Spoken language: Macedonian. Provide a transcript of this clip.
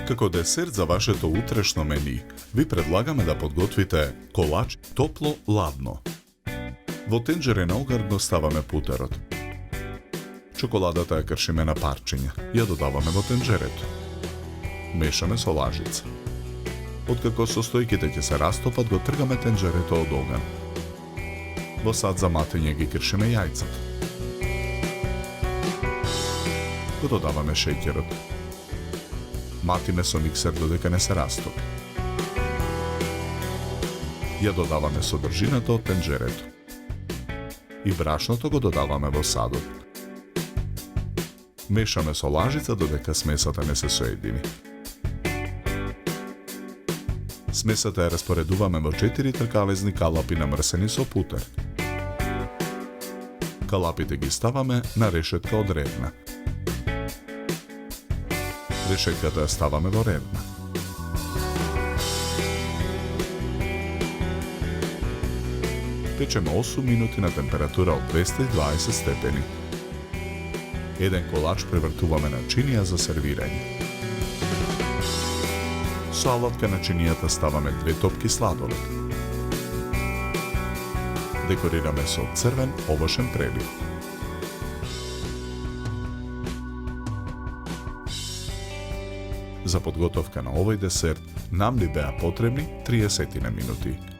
Како десерт за вашето утрешно мени, ви предлагаме да подготвите колач топло-ладно. Во тенџере на огар го ставаме путерот. Чоколадата ја кршиме на парчиња, ја додаваме во тенџерето. Мешаме со лажица. Откако состојките ќе се растопат, го тргаме тенџерето од оган. Во сад за матење ги кршиме јајцата. Го додаваме шеќерот. Матиме со миксер додека не се растопи. Ја додаваме содржината од тенџерето. И брашното го додаваме во садот. Мешаме со лажица додека смесата не се соедини. Смесата ја распоредуваме во 4 тркалезни калапи намрсени со путер. Калапите ги ставаме на решетка од ревна. Решетката ја ставаме во ревна. Печеме 8 минути на температура од 220 степени. Еден колач превртуваме на чинија за сервирање. Со алатка на чинијата ставаме 2 топки сладолед. Декорираме со црвен овошен прелив. За подготовка на овој десерт нам ни беа потребни 30 минути.